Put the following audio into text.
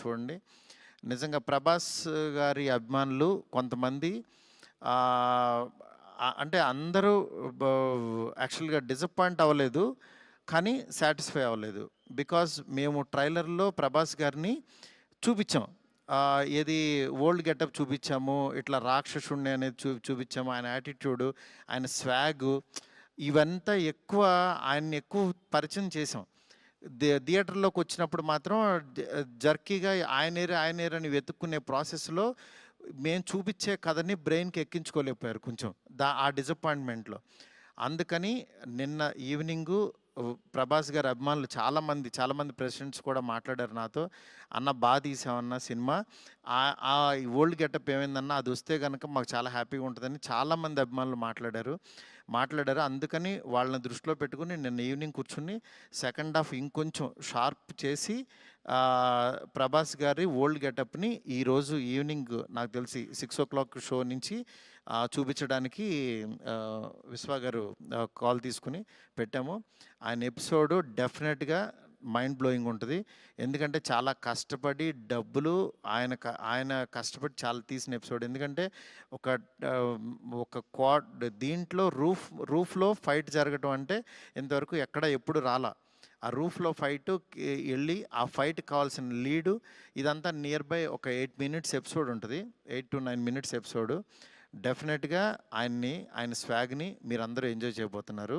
చూడండి. నిజంగా 'ప్రభాస్' గారి అభిమానులు కొంతమంది అంటే అందరూ బ యాక్చువల్‌గా డిసప్పాయింట్ అవ్వలేదు. కానీ సాటిస్ఫై అవ్వలేదు. బికాజ్ మేము ట్రైలర్‌లో 'ప్రభాస్' గారిని చూపిచ్చాం. ఏది ఓల్డ్ గెటప్ చూపిచ్చాము. ఇట్లా రాక్షసుడిని అనేది చూపిచ్చాము. ఆయన యాటిట్యూడు, ఆయన స్వాగు ఇవంతా ఆయన్ని ఎక్కువ పరిచయం చేసాం. థియేటర్‌లోకి వచ్చినప్పుడు మాత్రం జర్కీగా ఆయనేరు అని వెతుక్కునే ప్రాసెస్‌లో మేము చూపిచ్చే కథని బ్రెయిన్‌కి ఎక్కించుకోలేకపోయారు కొంచెం. ఆ డిసప్పాయింట్‌మెంట్‌లో. అందుకని నిన్న ఈవినింగు 'ప్రభాస్' గారి అభిమానులు చాలామంది ప్రెసిడెంట్స్ కూడా మాట్లాడారు నాతో. "అన్న తీసావన్న సినిమా. ఈ ఓల్డ్ గెటప్ ఏమైందన్నా అదొస్తే గనక మాకు చాలా హ్యాపీగా ఉంటదని" చాలామంది అభిమానులు మాట్లాడారు. అందుకని వాళ్ళని దృష్టిలో పెట్టుకొని నిన్న ఈవినింగ్ కూర్చొని సెకండ్ హాఫ్ ఇంకొంచెం షార్ప్ చేసి 'ప్రభాస్' గారి ఓల్డ్ గెటప్‌ని ఈరోజు ఈవినింగ్ నాకు తెలిసి 6:00 షో నుంచి చూపించడానికి విశ్వ గారు కాల్ తీసుకుని పెట్టాము. ఆయన ఎపిసోడు డెఫినెట్‌గా మైండ్ బ్లోయింగ్ ఉంటుంది. ఎందుకంటే చాలా కష్టపడి ఆయన కష్టపడి చాలా తీసిన ఎపిసోడ్. ఎందుకంటే ఒక దీంట్లో రూఫ్‌లో ఫైట్ జరగటం అంటే ఇంతవరకు ఎప్పుడు రాలా. ఆ రూఫ్‌లో వెళ్ళి ఆ ఫైట్‌కి కావాల్సిన లీడు ఇదంతా నియర్ బై ఒక 8 మినిట్స్ ఎపిసోడ్ ఉంటుంది. 8-9 మినిట్స్ ఎపిసోడు. డెఫినెట్‌గా ఆయన స్వాగ్‌ని మీరందరూ ఎంజాయ్ చేయబోతున్నారు.